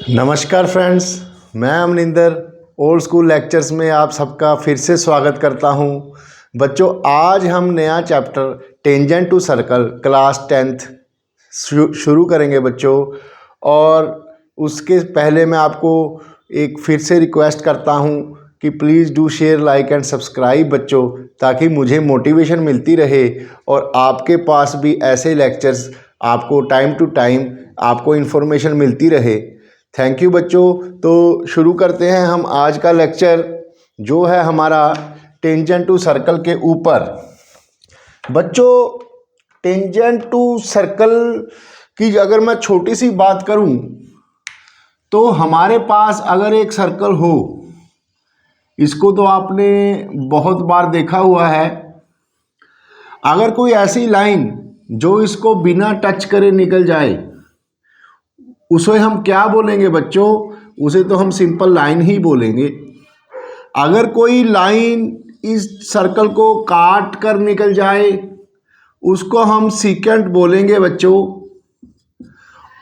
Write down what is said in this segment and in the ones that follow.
नमस्कार फ्रेंड्स, मैं Amninder old school lectures में आप सबका फिर से स्वागत करता हूं। बच्चों, आज हम नया chapter tangent to circle class 10th शुरू करेंगे बच्चों। और उसके पहले मैं आपको एक फिर से रिक्वेस्ट करता हूं कि please do share, like and subscribe बच्चों, ताकि मुझे मोटिवेशन मिलती रहे और आपके पास भी ऐसे लेक्चर्स आपको टाइम टू टाइम आपको इन्फॉर्मेशन मिलती रहे। थैंक यू बच्चों। तो शुरू करते हैं हम आज का लेक्चर, जो है हमारा टेंजेंट टू सर्कल के ऊपर। बच्चों, टेंजेंट टू सर्कल की अगर मैं छोटी सी बात करूं तो हमारे पास अगर एक सर्कल हो, इसको तो आपने बहुत बार देखा हुआ है। अगर कोई ऐसी लाइन जो इसको बिना टच करे निकल जाए, उसे हम क्या बोलेंगे बच्चों? उसे तो हम सिंपल लाइन ही बोलेंगे। अगर कोई लाइन इस सर्कल को काट कर निकल जाए, उसको हम सीकेंट बोलेंगे बच्चों।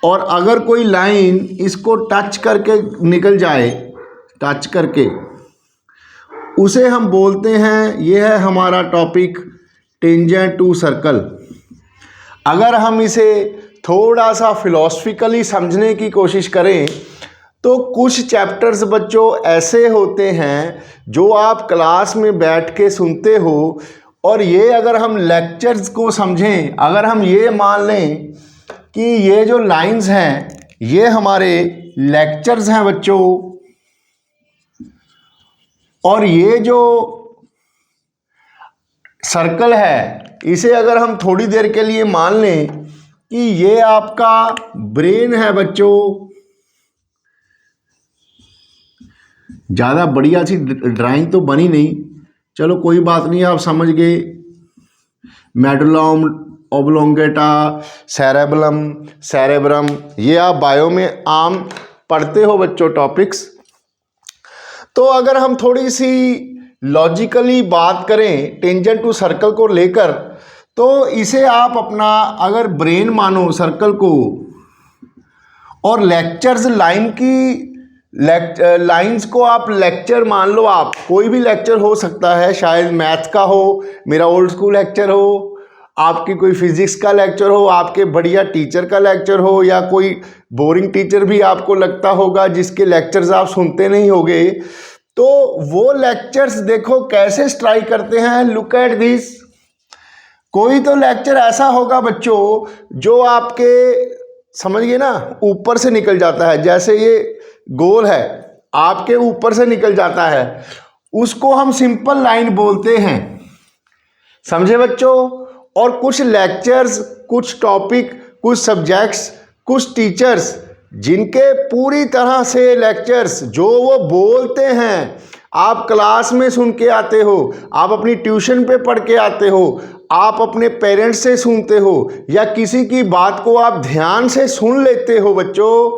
और अगर कोई लाइन इसको टच करके निकल जाए, टच करके, उसे हम बोलते हैं, यह है हमारा टॉपिक टेंजेंट टू सर्कल। अगर हम इसे थोड़ा सा फिलॉसफिकली समझने की कोशिश करें तो कुछ चैप्टर्स बच्चों ऐसे होते हैं जो आप क्लास में बैठ के सुनते हो, और ये अगर हम लेक्चर्स को समझें, अगर हम ये मान लें कि ये जो लाइंस हैं ये हमारे लेक्चर्स हैं बच्चों, और ये जो सर्कल है इसे अगर हम थोड़ी देर के लिए मान लें कि ये आपका ब्रेन है बच्चों। ज़्यादा बढ़िया सी ड्राइंग तो बनी नहीं, चलो कोई बात नहीं, आप समझ गए। मेडुलम ओब्लोंगेटा, सेरेबलम, सेरेब्रम, ये आप बायो में आम पढ़ते हो बच्चों टॉपिक्स। तो अगर हम थोड़ी सी लॉजिकली बात करें टेंजेंट टू सर्कल को लेकर, तो इसे आप अपना अगर ब्रेन मानो सर्कल को, और लेक्चर्स लाइन की लाइंस को आप लेक्चर मान लो। आप कोई भी लेक्चर हो सकता है, शायद मैथ का हो, मेरा ओल्ड स्कूल लेक्चर हो, आपकी कोई फिजिक्स का लेक्चर हो, आपके बढ़िया टीचर का लेक्चर हो, या कोई बोरिंग टीचर भी आपको लगता होगा जिसके लेक्चर्स आप सुनते नहीं होगे। तो वो लेक्चर्स देखो कैसे स्ट्राइक करते हैं। Look at this. कोई तो लेक्चर ऐसा होगा बच्चों जो आपके, समझ गए ना, ऊपर से निकल जाता है। जैसे ये गोल है, आपके ऊपर से निकल जाता है, उसको हम सिंपल लाइन बोलते हैं। समझे बच्चों? और कुछ लेक्चर्स, कुछ टॉपिक, कुछ सब्जेक्ट्स, कुछ टीचर्स जिनके पूरी तरह से लेक्चर्स जो वो बोलते हैं आप क्लास में सुन के आते हो, आप अपनी ट्यूशन पे पढ़ के आते हो, आप अपने पेरेंट्स से सुनते हो, या किसी की बात को आप ध्यान से सुन लेते हो बच्चों,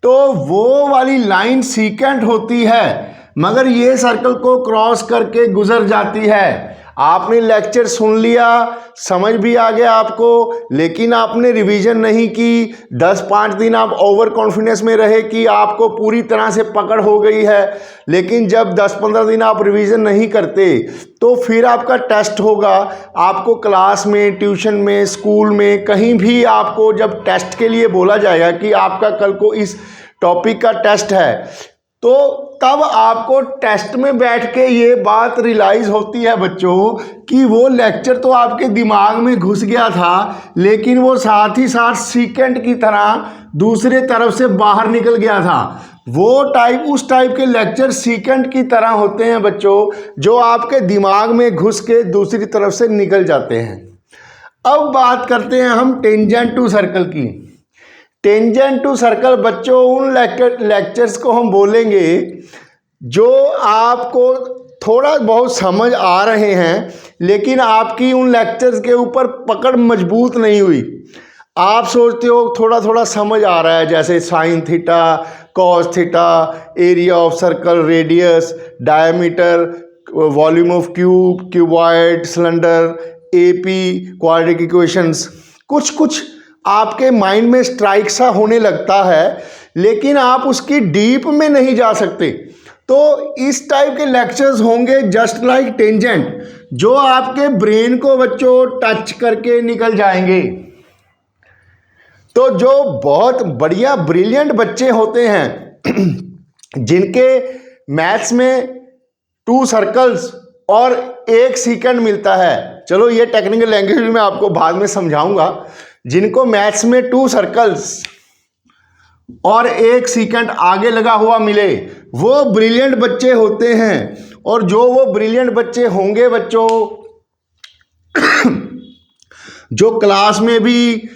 तो वो वाली लाइन सीकेंट होती है। मगर ये सर्कल को क्रॉस करके गुजर जाती है। आपने लेक्चर सुन लिया, समझ भी आ गया आपको, लेकिन आपने रिवीजन नहीं की। 10-5 दिन आप ओवर कॉन्फिडेंस में रहे कि आपको पूरी तरह से पकड़ हो गई है, लेकिन जब 10-15 दिन आप रिवीजन नहीं करते तो फिर आपका टेस्ट होगा। आपको क्लास में, ट्यूशन में, स्कूल में, कहीं भी आपको जब टेस्ट के लिए बोला जाएगा कि आपका कल को इस टॉपिक का टेस्ट है, तो तब आपको टेस्ट में बैठ के ये बात रियलाइज होती है बच्चों कि वो लेक्चर तो आपके दिमाग में घुस गया था, लेकिन वो साथ ही साथ सीकेंट की तरह दूसरे तरफ से बाहर निकल गया था। उस टाइप के लेक्चर सीकेंट की तरह होते हैं बच्चों, जो आपके दिमाग में घुस के दूसरी तरफ से निकल जाते हैं। अब बात करते हैं हम टेंजेंट टू सर्कल की। टेंजेंट टू सर्कल बच्चों उन लेक्चर्स को हम बोलेंगे जो आपको थोड़ा बहुत समझ आ रहे हैं, लेकिन आपकी उन लेक्चर्स के ऊपर पकड़ मजबूत नहीं हुई। आप सोचते हो थोड़ा थोड़ा समझ आ रहा है, जैसे sine theta, cos theta, area of circle, radius, diameter, volume of cube, cuboid, cylinder, AP, quadratic equations, कुछ कुछ आपके माइंड में स्ट्राइक सा होने लगता है लेकिन आप उसकी डीप में नहीं जा सकते। तो इस टाइप के लेक्चर्स होंगे जस्ट लाइक टेंजेंट, जो आपके ब्रेन को बच्चों टच करके निकल जाएंगे। तो जो बहुत बढ़िया ब्रिलियंट बच्चे होते हैं जिनके मैथ्स में 2 सर्कल्स और 1 सेकंड मिलता है, चलो ये टेक्निकल लैंग्वेज में आपको बाद में समझाऊंगा, जिनको मैथ्स में 2 सर्कल्स और 1 सेकंड आगे लगा हुआ मिले, वो ब्रिलियंट बच्चे होते हैं। और जो वो ब्रिलियंट बच्चे होंगे बच्चों जो क्लास में भी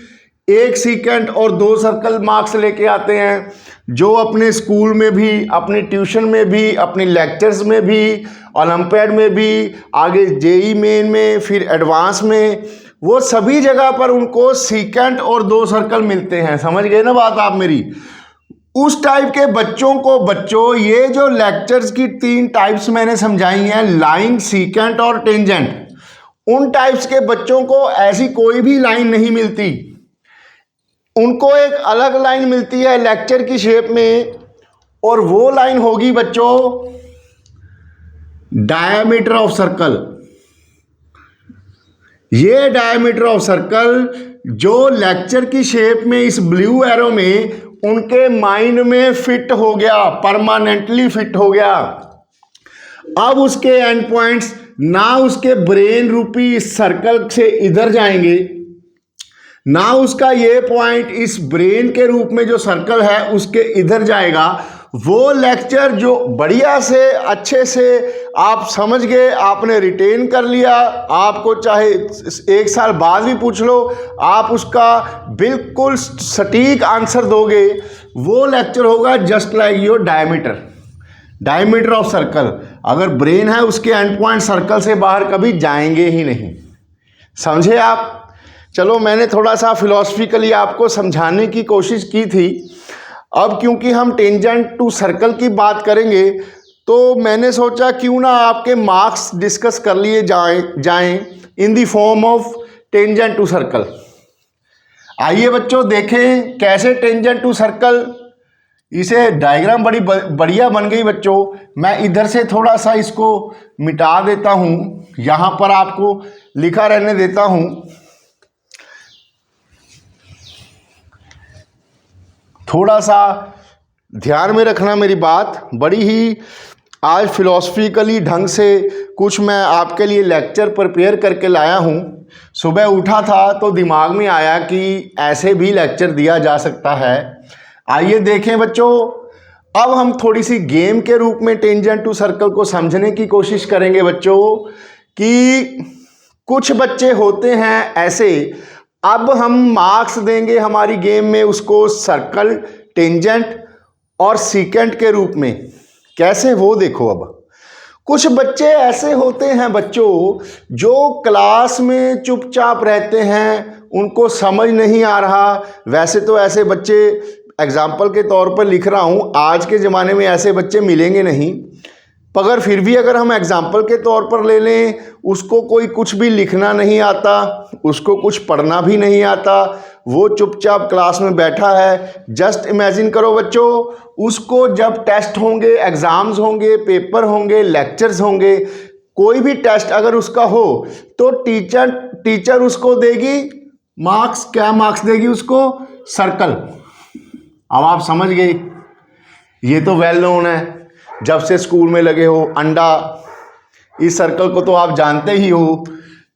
1 सेकंड और 2 सर्कल मार्क्स लेके आते हैं, जो अपने स्कूल में भी, अपनी ट्यूशन में भी, अपनी लेक्चर्स में भी, ओलंपियाड में भी, आगे जेई मेन में, फिर एडवांस में, वो सभी जगह पर उनको सेकंड और 2 सर्कल मिलते हैं। समझ गए ना बात आप मेरी? उस टाइप के बच्चों को बच्चों ये जो लेक्चर्स की 3 टाइप्स मैंने समझाई हैं, लाइन, सेकंड और टेंजेंट, उन टाइप्स के बच्चों को ऐसी कोई भी लाइन नहीं मिलती। उनको एक अलग लाइन मिलती है लेक्चर की शेप में, और वो लाइन होगी बच्चों डायमीटर ऑफ सर्कल। ये डायमीटर ऑफ सर्कल जो लेक्चर की शेप में इस ब्लू एरो में उनके माइंड में फिट हो गया, परमानेंटली फिट हो गया। अब उसके एंड पॉइंट्स ना उसके ब्रेन रूपी सर्कल से इधर जाएंगे, ना उसका ये पॉइंट इस ब्रेन के रूप में जो सर्कल है उसके इधर जाएगा। वो लेक्चर जो बढ़िया से अच्छे से आप समझ गए, आपने रिटेन कर लिया, आपको चाहे 1 साल बाद भी पूछ लो, आप उसका बिल्कुल सटीक आंसर दोगे। वो लेक्चर होगा just like your diameter of circle. अगर ब्रेन है उसके एंड पॉइंट सर्कल से बाहर कभी जाएंगे ही नहीं। समझे आप? चलो मैंने थोड़ा सा फिलॉसफिकली आपको समझाने की कोशिश की थी। अब क्योंकि हम टेंजेंट टू सर्कल की बात करेंगे तो मैंने सोचा क्यों ना आपके मार्क्स डिस्कस कर लिए जाएं in the form of tangent to circle. आइए बच्चों देखें कैसे टेंजेंट टू सर्कल, इसे डायग्राम बड़ी बढ़िया बन गई बच्चों। मैं इधर से थोड़ा सा इसको मिटा देता हूँ, यहाँ पर आपको लिखा रहने देता हूँ। थोड़ा सा ध्यान में रखना मेरी बात। बड़ी ही आज फिलॉसफिकली ढंग से कुछ मैं आपके लिए लेक्चर प्रिपेयर करके लाया हूँ। सुबह उठा था तो दिमाग में आया कि ऐसे भी लेक्चर दिया जा सकता है। आइए देखें बच्चों, अब हम थोड़ी सी गेम के रूप में टेंजेंट टू सर्कल को समझने की कोशिश करेंगे बच्चों कि कुछ बच्चे होते हैं ऐसे। अब हम मार्क्स देंगे हमारी गेम में उसको सर्कल, टेंजेंट और सीकेंट के रूप में। कैसे वो देखो। अब कुछ बच्चे ऐसे होते हैं बच्चों जो क्लास में चुपचाप रहते हैं, उनको समझ नहीं आ रहा। वैसे तो ऐसे बच्चे एग्जाम्पल के तौर पर लिख रहा हूँ, आज के ज़माने में ऐसे बच्चे मिलेंगे नहीं, मगर फिर भी अगर हम एग्जाम्पल के तौर पर ले लें, उसको कोई कुछ भी लिखना नहीं आता, उसको कुछ पढ़ना भी नहीं आता, वो चुपचाप क्लास में बैठा है। जस्ट इमेजिन करो बच्चों, उसको जब टेस्ट होंगे, एग्ज़ाम्स होंगे, पेपर होंगे, लेक्चर्स होंगे, कोई भी टेस्ट अगर उसका हो तो टीचर उसको देगी मार्क्स। क्या मार्क्स देगी उसको? सर्कल। अब आप समझ गए, ये तो वेल नोन है, जब से स्कूल में लगे हो। अंडा, इस सर्कल को तो आप जानते ही हो।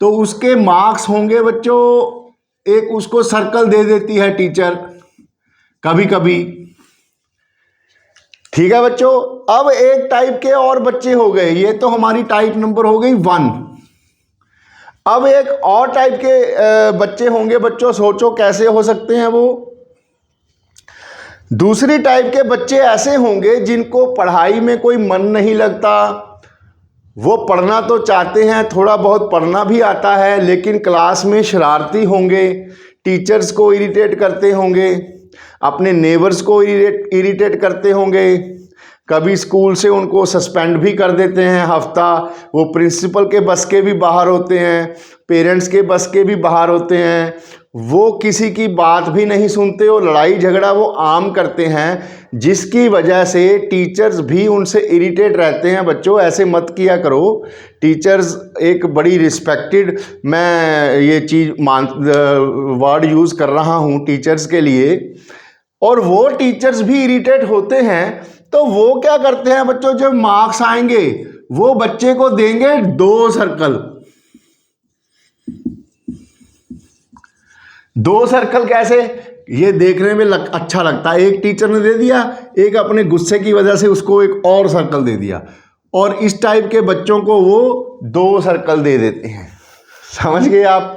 तो उसके मार्क्स होंगे बच्चों, एक उसको सर्कल दे देती है टीचर कभी कभी। ठीक है बच्चों। अब एक टाइप के और बच्चे हो गए, ये तो हमारी टाइप नंबर हो गई 1। अब एक और टाइप के बच्चे होंगे बच्चों, सोचो कैसे हो सकते हैं वो। दूसरी टाइप के बच्चे ऐसे होंगे जिनको पढ़ाई में कोई मन नहीं लगता। वो पढ़ना तो चाहते हैं, थोड़ा बहुत पढ़ना भी आता है, लेकिन क्लास में शरारती होंगे, टीचर्स को इरिटेट करते होंगे, अपने नेबर्स को इरिटेट करते होंगे। कभी स्कूल से उनको सस्पेंड भी कर देते हैं हफ्ता। वो प्रिंसिपल के बस के भी बाहर होते हैं, पेरेंट्स के बस के भी बाहर होते हैं। वो किसी की बात भी नहीं सुनते और लड़ाई झगड़ा वो आम करते हैं, जिसकी वजह से टीचर्स भी उनसे इरिटेट रहते हैं। बच्चों ऐसे मत किया करो। टीचर्स एक बड़ी रिस्पेक्टेड, मैं ये चीज़ वर्ड यूज़ कर रहा हूँ टीचर्स के लिए, और वो टीचर्स भी इरिटेट होते हैं। तो वो क्या करते हैं बच्चों, जब मार्क्स आएंगे वो बच्चे को देंगे 2 सर्कल। 2 सर्कल कैसे, ये देखने में अच्छा लगता है। एक टीचर ने दे दिया, एक अपने गुस्से की वजह से उसको एक और सर्कल दे दिया, और इस टाइप के बच्चों को वो 2 सर्कल दे देते हैं। समझ गए आप।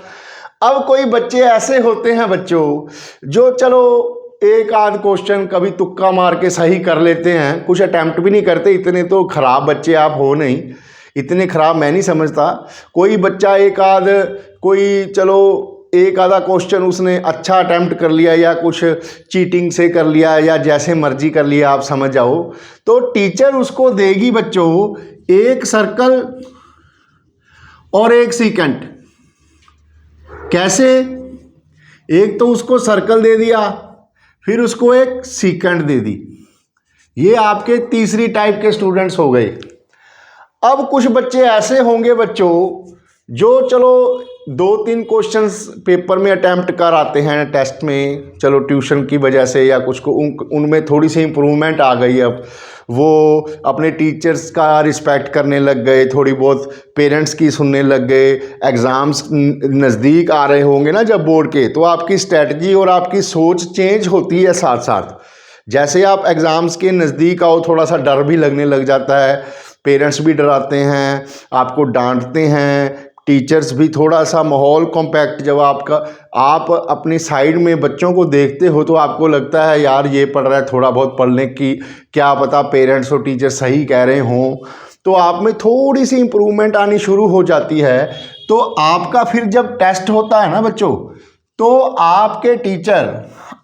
अब कोई बच्चे ऐसे होते हैं बच्चों जो चलो एक आध क्वेश्चन कभी तुक्का मार के सही कर लेते हैं, कुछ अटेम्प्ट भी नहीं करते। इतने तो खराब बच्चे आप हो नहीं, इतने खराब मैं नहीं समझता। कोई बच्चा एक आध, कोई चलो एक आधा क्वेश्चन उसने अच्छा अटेम्प्ट कर लिया, या कुछ चीटिंग से कर लिया, या जैसे मर्जी कर लिया, आप समझ जाओ, तो टीचर उसको देगी बच्चों 1 सर्कल और 1 सीकेंट। कैसे, एक तो उसको सर्कल दे दिया, फिर उसको 1 सीकेंट दे दी। ये आपके तीसरी टाइप के स्टूडेंट्स हो गए। अब कुछ बच्चे ऐसे होंगे बच्चों जो चलो 2-3 क्वेश्चंस पेपर में अटैम्प्ट कर आते हैं टेस्ट में, चलो ट्यूशन की वजह से या कुछ को उनमें थोड़ी सी इम्प्रूवमेंट आ गई। अब वो अपने टीचर्स का रिस्पेक्ट करने लग गए, थोड़ी बहुत पेरेंट्स की सुनने लग गए। एग्ज़ाम्स नज़दीक आ रहे होंगे ना जब बोर्ड के, तो आपकी स्ट्रेटजी और आपकी सोच चेंज होती है साथ साथ। जैसे आप एग्ज़ाम्स के नज़दीक आओ, थोड़ा सा डर भी लगने लग जाता है, पेरेंट्स भी डराते हैं, आपको डांटते हैं, टीचर्स भी थोड़ा सा माहौल कॉम्पैक्ट, जब आप अपनी साइड में बच्चों को देखते हो तो आपको लगता है यार ये पढ़ रहा है, थोड़ा बहुत पढ़ने की क्या पता पेरेंट्स और टीचर सही कह रहे हों, तो आप में थोड़ी सी इम्प्रूवमेंट आनी शुरू हो जाती है। तो आपका फिर जब टेस्ट होता है ना बच्चों, तो आपके टीचर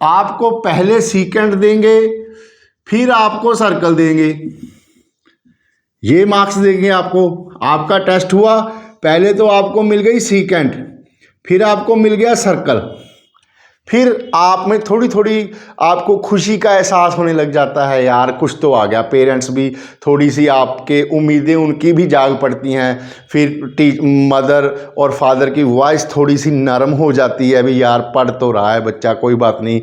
आपको पहले सीकेंट देंगे, फिर आपको सर्कल देंगे, ये मार्क्स देंगे आपको। आपका टेस्ट हुआ, पहले तो आपको मिल गई सीकेंट, फिर आपको मिल गया सर्कल, फिर आप में थोड़ी थोड़ी आपको खुशी का एहसास होने लग जाता है, यार कुछ तो आ गया। पेरेंट्स भी थोड़ी सी आपके उम्मीदें उनकी भी जाग पड़ती हैं। फिर मदर और फादर की वॉइस थोड़ी सी नरम हो जाती है, अभी यार पढ़ तो रहा है बच्चा, कोई बात नहीं।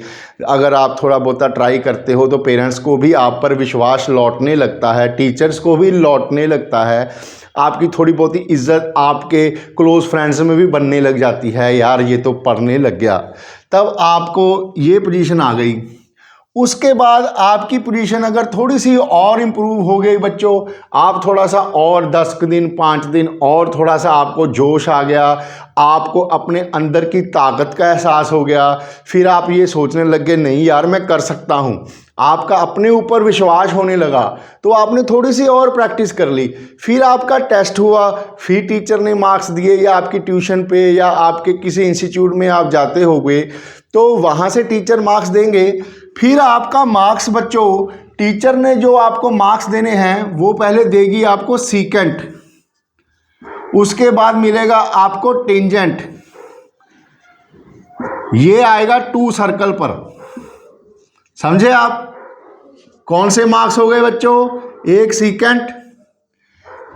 अगर आप थोड़ा बहुत ट्राई करते हो तो पेरेंट्स को भी आप पर विश्वास लौटने लगता है, टीचर्स को भी लौटने लगता है, आपकी थोड़ी बहुत ही इज्जत आपके क्लोज फ्रेंड्स में भी बनने लग जाती है, यार ये तो पढ़ने लग गया। तब आपको ये पोजीशन आ गई। उसके बाद आपकी पोजीशन अगर थोड़ी सी और इम्प्रूव हो गई बच्चों, आप थोड़ा सा और 10 दिन 5 दिन और थोड़ा सा आपको जोश आ गया, आपको अपने अंदर की ताकत का एहसास हो गया, फिर आप ये सोचने लग गए नहीं यार मैं कर सकता हूँ, आपका अपने ऊपर विश्वास होने लगा, तो आपने थोड़ी सी और प्रैक्टिस कर ली। फिर आपका टेस्ट हुआ, फिर टीचर ने मार्क्स दिए, या आपकी ट्यूशन पे या आपके किसी इंस्टीट्यूट में आप जाते होगे तो वहाँ से टीचर मार्क्स देंगे। फिर आपका मार्क्स बच्चों, टीचर ने जो आपको मार्क्स देने हैं वो पहले देगी आपको सीकेंट, उसके बाद मिलेगा आपको टेंजेंट, ये आएगा 2 सर्कल पर। समझे आप कौन से मार्क्स हो गए बच्चों, 1 सीकेंट,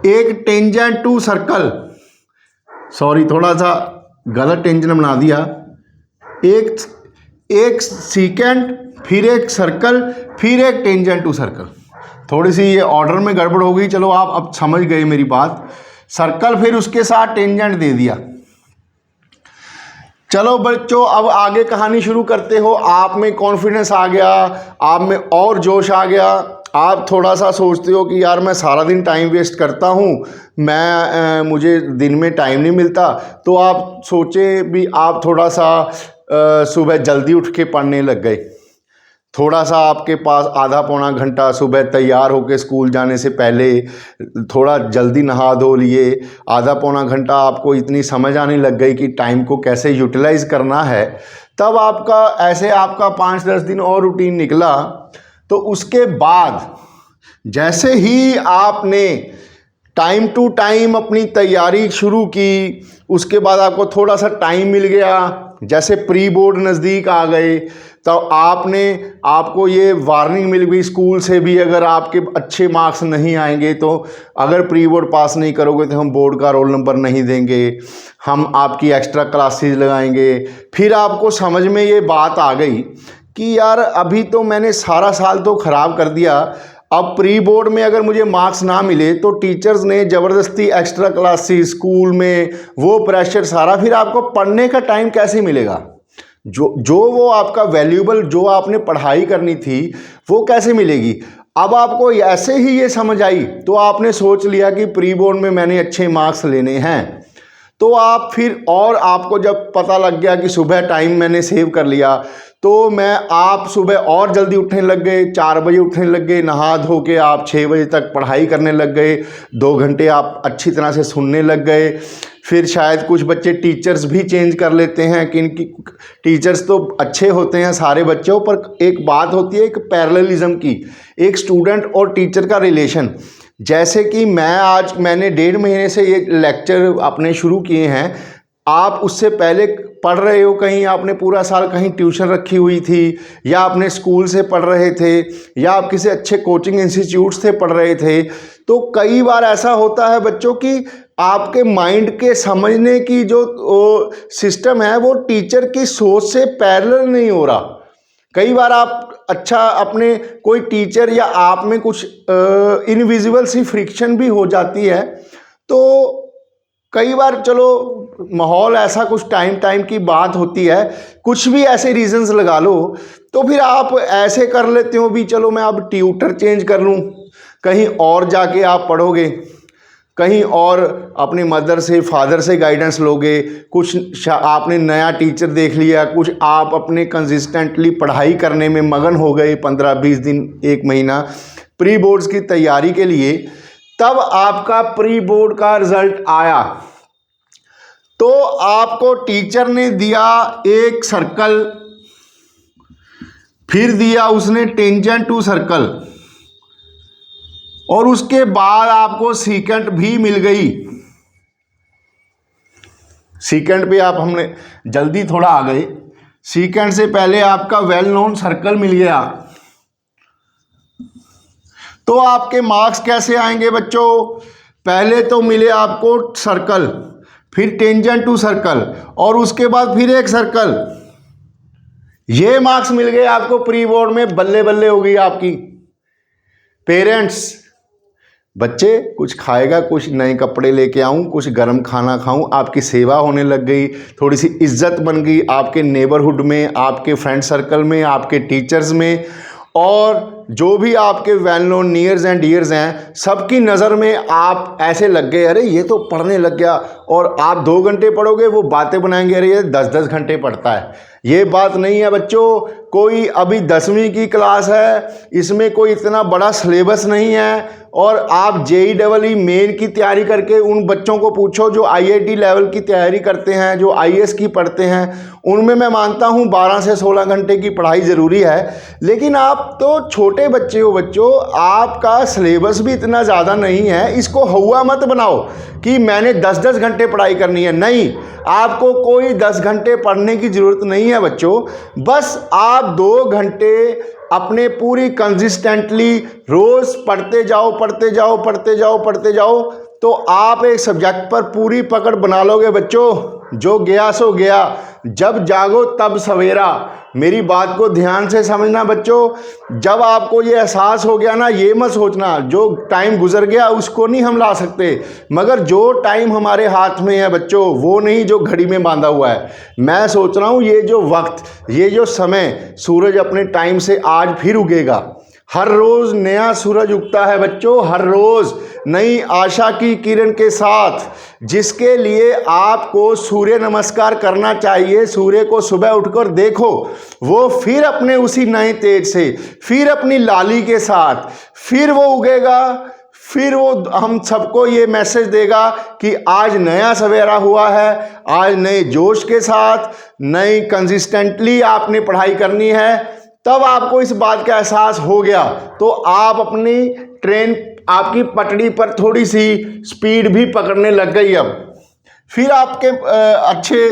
1 टेंजेंट, 2 सर्कल। सॉरी थोड़ा सा गलत टेंजेंट बना दिया, एक सीकेंट, फिर 1 सर्कल, फिर 1 टेंजेंट 2 सर्कल। थोड़ी सी ये ऑर्डर में गड़बड़ हो गई, चलो आप अब समझ गए मेरी बात। सर्कल फिर उसके साथ टेंजेंट दे दिया। चलो बच्चों अब आगे कहानी शुरू करते हो। आप में कॉन्फिडेंस आ गया, आप में और जोश आ गया, आप थोड़ा सा सोचते हो कि यार मैं सारा दिन टाइम वेस्ट करता हूँ, मुझे दिन में टाइम नहीं मिलता, तो आप सोचे भी आप थोड़ा सा सुबह जल्दी उठ के पढ़ने लग गए। थोड़ा सा आपके पास आधा पौना घंटा सुबह तैयार होकर स्कूल जाने से पहले थोड़ा जल्दी नहा धो लिए, आधा पौना घंटा आपको इतनी समझ आने लग गई कि टाइम को कैसे यूटिलाइज करना है। तब आपका 5-10 दिन और रूटीन निकला। तो उसके बाद जैसे ही आपने टाइम टू टाइम अपनी तैयारी शुरू की, उसके बाद आपको थोड़ा सा टाइम मिल गया, जैसे प्री बोर्ड नज़दीक आ गए तो आपको ये वार्निंग मिल गई स्कूल से भी, अगर आपके अच्छे मार्क्स नहीं आएंगे तो अगर प्री बोर्ड पास नहीं करोगे तो हम बोर्ड का रोल नंबर नहीं देंगे, हम आपकी एक्स्ट्रा क्लासेस लगाएंगे। फिर आपको समझ में ये बात आ गई कि यार अभी तो मैंने सारा साल तो ख़राब कर दिया, अब प्री बोर्ड में अगर मुझे मार्क्स ना मिले तो टीचर्स ने ज़बरदस्ती एक्स्ट्रा क्लासेस स्कूल में वो प्रेशर सारा, फिर आपको पढ़ने का टाइम कैसे मिलेगा? जो वो आपका वैल्यूबल जो आपने पढ़ाई करनी थी वो कैसे मिलेगी? अब आपको ऐसे ही ये समझ आई तो आपने सोच लिया कि प्री बोर्ड में मैंने अच्छे मार्क्स लेने हैं, तो आप फिर, और आपको जब पता लग गया कि सुबह टाइम मैंने सेव कर लिया तो आप सुबह और जल्दी उठने लग गए, 4 बजे उठने लग गए, नहा धो के आप 6 बजे तक पढ़ाई करने लग गए, 2 घंटे आप अच्छी तरह से सुनने लग गए। फिर शायद कुछ बच्चे टीचर्स भी चेंज कर लेते हैं कि इनकी टीचर्स तो अच्छे होते हैं सारे बच्चों पर, एक बात होती है एक पैरेललिज्म की, एक स्टूडेंट और टीचर का रिलेशन। जैसे कि मैंने 1.5 महीने से ये लेक्चर अपने शुरू किए हैं, आप उससे पहले पढ़ रहे हो कहीं, आपने पूरा साल कहीं ट्यूशन रखी हुई थी, या आपने स्कूल से पढ़ रहे थे, या आप किसी अच्छे कोचिंग इंस्टीट्यूट से पढ़ रहे थे, तो कई बार ऐसा होता है बच्चों कि आपके माइंड के समझने की जो सिस्टम है वो टीचर की सोच से पैरेलल नहीं हो रहा। कई बार आप अच्छा अपने कोई टीचर या आप में कुछ इनविजिबल सी फ्रिक्शन भी हो जाती है, तो कई बार चलो माहौल ऐसा, कुछ टाइम की बात होती है, कुछ भी ऐसे रीजंस लगा लो, तो फिर आप ऐसे कर लेते हो भी चलो मैं अब ट्यूटर चेंज कर लूँ, कहीं और जाके आप पढ़ोगे, कहीं और अपनी मदर से फादर से गाइडेंस लोगे, कुछ आपने नया टीचर देख लिया, कुछ आप अपने कंसिस्टेंटली पढ़ाई करने में मगन हो गए 15-20 दिन 1 महीना प्री बोर्ड्स की तैयारी के लिए, तब आपका प्री बोर्ड का रिजल्ट आया तो आपको टीचर ने दिया एक सर्कल, फिर दिया उसने टेंजेंट टू सर्कल, और उसके बाद आपको सीकेंट भी मिल गई। सीकेंट पे हमने जल्दी थोड़ा आ गए, सीकेंट से पहले आपका वेल नोन सर्कल मिल गया। तो आपके मार्क्स कैसे आएंगे बच्चों? पहले तो मिले आपको सर्कल, फिर टेंजेंट टू सर्कल, और उसके बाद फिर एक सर्कल, ये मार्क्स मिल गए आपको प्री बोर्ड में। बल्ले बल्ले हो गई आपकी। पेरेंट्स, बच्चे कुछ खाएगा, कुछ नए कपड़े लेके आऊं, कुछ गर्म खाना खाऊं, आपकी सेवा होने लग गई, थोड़ी सी इज्जत बन गई आपके नेबरहुड में, आपके फ्रेंड सर्कल में, आपके टीचर्स में, और जो भी आपके well known nears and dears हैं सबकी नज़र में आप ऐसे लग गए, अरे ये तो पढ़ने लग गया। और आप 2 घंटे पढ़ोगे, वो बातें बनाएंगे, अरे ये 10-10 घंटे पढ़ता है। ये बात नहीं है बच्चों, कोई अभी 10वीं की क्लास है, इसमें कोई इतना बड़ा सिलेबस नहीं है। और आप JEE मेन की तैयारी करके उन बच्चों को पूछो जो IIT लेवल की तैयारी करते हैं, जो IAS की पढ़ते हैं, उनमें मैं मानता हूं 12 से 16 घंटे की पढ़ाई ज़रूरी है। लेकिन आप तो छोटे बच्चे हो बच्चों, आपका सिलेबस भी इतना ज़्यादा नहीं है। इसको हुआ मत बनाओ कि मैंने 10-10 घंटे पढ़ाई करनी है। नहीं, आपको कोई 10 घंटे पढ़ने की ज़रूरत नहीं है बच्चों। बस आप 2 घंटे अपने पूरी कंसिस्टेंटली रोज़ पढ़ते जाओ, पढ़ते जाओ, पढ़ते जाओ, पढ़ते जाओ, तो आप एक सब्जेक्ट पर पूरी पकड़ बना लोगे बच्चों। जो गया सो गया, जब जागो तब सवेरा। मेरी बात को ध्यान से समझना बच्चों। जब आपको ये एहसास हो गया ना, ये मत सोचना जो टाइम गुजर गया उसको नहीं हम ला सकते, मगर जो टाइम हमारे हाथ में है बच्चों, वो नहीं जो घड़ी में बांधा हुआ है। मैं सोच रहा हूँ ये जो वक्त, ये जो समय, सूरज अपने टाइम से आज फिर उगेगा। हर रोज़ नया सूरज उगता है बच्चों, हर रोज़ नई आशा की किरण के साथ, जिसके लिए आपको सूर्य नमस्कार करना चाहिए। सूर्य को सुबह उठकर देखो, वो फिर अपने उसी नए तेज से, फिर अपनी लाली के साथ फिर वो उगेगा, फिर वो हम सबको ये मैसेज देगा कि आज नया सवेरा हुआ है। आज नए जोश के साथ, नई कंसिस्टेंटली आपने पढ़ाई करनी है। तब आपको इस बात का एहसास हो गया तो आप अपनी ट्रेन, आपकी पटड़ी पर थोड़ी सी स्पीड भी पकड़ने लग गई। अब फिर आपके अच्छे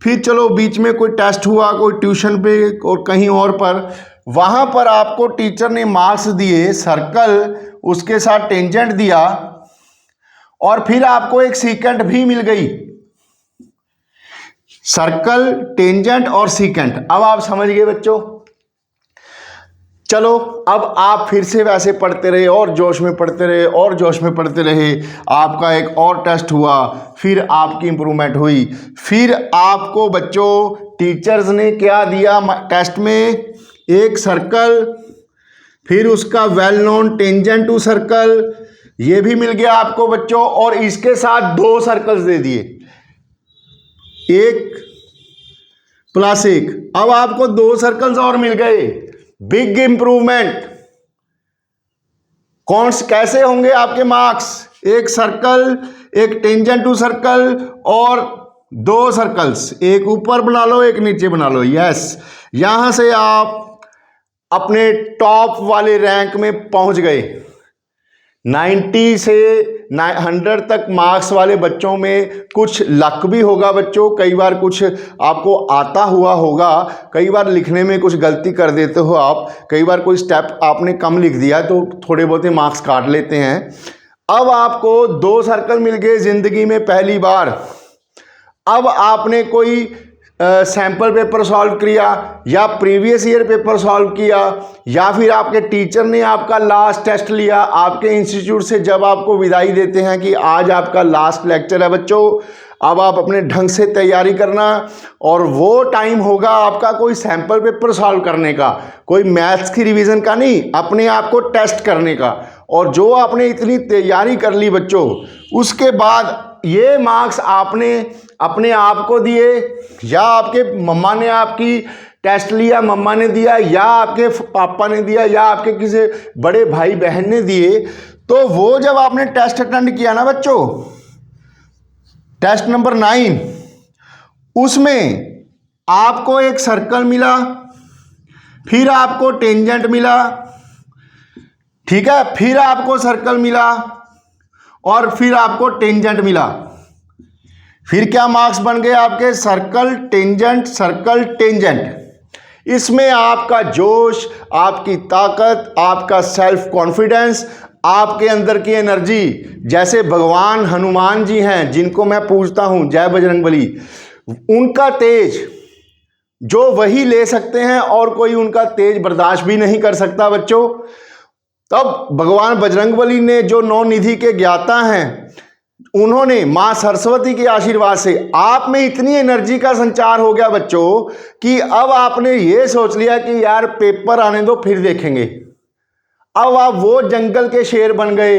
फिर चलो बीच में कोई टेस्ट हुआ, कोई ट्यूशन पे और कहीं और पर, वहाँ पर आपको टीचर ने मार्क्स दिए, सर्कल उसके साथ टेंजेंट दिया और फिर आपको एक सीकेंट भी मिल गई। सर्कल, टेंजेंट और सीकेंट। अब आप समझ गए बच्चों। चलो अब आप फिर से वैसे पढ़ते रहे और जोश में पढ़ते रहे और जोश में पढ़ते रहे। आपका एक और टेस्ट हुआ, फिर आपकी इंप्रूवमेंट हुई। फिर आपको बच्चों टीचर्स ने क्या दिया टेस्ट में? एक सर्कल, फिर उसका well known tangent to circle, ये भी मिल गया आपको बच्चों, और इसके साथ 2 सर्कल्स दे दिए, 1 प्लस 1। अब आपको 2 सर्कल्स और मिल गए। Big improvement. कौन कैसे होंगे आपके मार्क्स? एक सर्कल, एक टेंजेंट टू सर्कल और 2 सर्कल्स, एक ऊपर बना लो एक नीचे बना लो। यस, यहां से आप अपने टॉप वाले रैंक में पहुंच गए। 90 से 100 तक मार्क्स वाले बच्चों में कुछ लक भी होगा बच्चों, कई बार कुछ आपको आता हुआ होगा, कई बार लिखने में कुछ गलती कर देते हो आप, कई बार कोई स्टेप आपने कम लिख दिया तो थोड़े बहुत मार्क्स काट लेते हैं। अब आपको 2 सर्कल मिल गए जिंदगी में पहली बार। अब आपने कोई सैम्पल पेपर सॉल्व किया या प्रीवियस ईयर पेपर सॉल्व किया, या फिर आपके टीचर ने आपका लास्ट टेस्ट लिया आपके इंस्टीट्यूट से, जब आपको विदाई देते हैं कि आज आपका लास्ट लेक्चर है बच्चों, अब आप अपने ढंग से तैयारी करना। और वो टाइम होगा आपका कोई सैम्पल पेपर सॉल्व करने का, कोई मैथ्स की रिवीजन का नहीं, अपने आप को टेस्ट करने का। और जो आपने इतनी तैयारी कर ली बच्चों, उसके बाद ये मार्क्स आपने अपने आप को दिए या आपके मम्मा ने आपकी टेस्ट लिया, मम्मा ने दिया, या आपके पापा ने दिया, या आपके किसी बड़े भाई बहन ने दिए, तो वो जब आपने टेस्ट अटेंड किया ना बच्चों, टेस्ट नंबर 9, उसमें आपको एक सर्कल मिला, फिर आपको टेंजेंट मिला, ठीक है, फिर आपको सर्कल मिला और फिर आपको टेंजेंट मिला। फिर क्या मार्क्स बन गए आपके? Circle tangent, circle tangent. इसमें आपका जोश, आपकी ताकत, आपका सेल्फ कॉन्फिडेंस, आपके अंदर की एनर्जी, जैसे भगवान हनुमान जी हैं जिनको मैं पूजता हूं, जय बजरंगबली, उनका तेज जो वही ले सकते हैं और कोई उनका तेज बर्दाश्त भी नहीं कर सकता बच्चों। तब भगवान बजरंगबली ने, जो 9 निधि के ज्ञाता हैं, उन्होंने मां सरस्वती के आशीर्वाद से आप में इतनी एनर्जी का संचार हो गया बच्चों कि अब आपने ये सोच लिया कि यार पेपर आने दो फिर देखेंगे। अब आप वो जंगल के शेर बन गए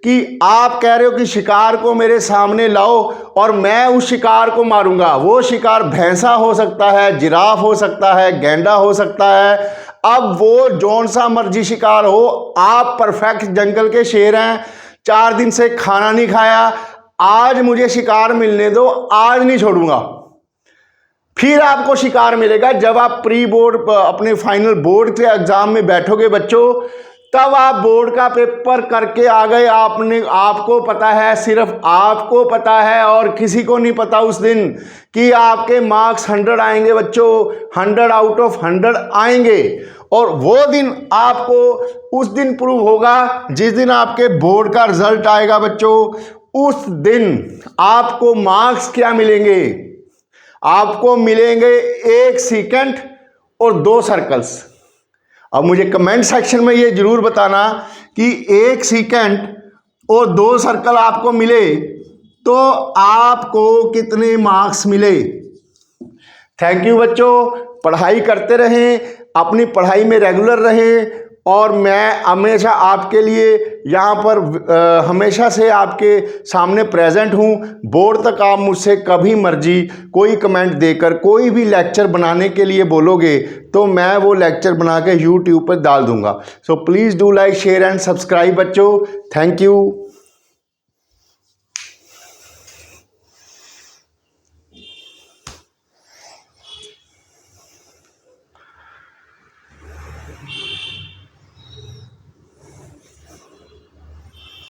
कि आप कह रहे हो कि शिकार को मेरे सामने लाओ और मैं उस शिकार को मारूंगा। वो शिकार भैंसा हो सकता है, जिराफ हो सकता है, गैंडा हो सकता है। अब वो जौन सा मर्जी शिकार हो, आप परफेक्ट जंगल के शेर हैं। 4 दिन से खाना नहीं खाया, आज मुझे शिकार मिलने दो, आज नहीं छोड़ूंगा। फिर आपको शिकार मिलेगा जब आप प्री बोर्ड अपने फाइनल बोर्ड के एग्जाम में बैठोगे बच्चों, तब आप बोर्ड का पेपर करके आ गए। आपको पता है, सिर्फ आपको पता है और किसी को नहीं पता उस दिन कि आपके मार्क्स 100 आएंगे बच्चों, 100 आउट ऑफ 100 आएंगे। और वो दिन आपको उस दिन प्रूव होगा जिस दिन आपके बोर्ड का रिजल्ट आएगा बच्चों। उस दिन आपको मार्क्स क्या मिलेंगे? आपको मिलेंगे 1 सीकेंट और 2 सर्कल्स। अब मुझे कमेंट सेक्शन में ये जरूर बताना कि 1 सीकेंट और 2 सर्कल आपको मिले तो आपको कितने मार्क्स मिले। थैंक यू बच्चों, पढ़ाई करते रहें, अपनी पढ़ाई में रेगुलर रहें, और मैं हमेशा आपके लिए यहाँ पर हमेशा से आपके सामने प्रेजेंट हूँ। बोर्ड तक आप मुझसे कभी मर्जी कोई कमेंट देकर कोई भी लेक्चर बनाने के लिए बोलोगे तो मैं वो लेक्चर बना के यूट्यूब पर डाल दूँगा। So please do like, share and subscribe बच्चों। Thank you.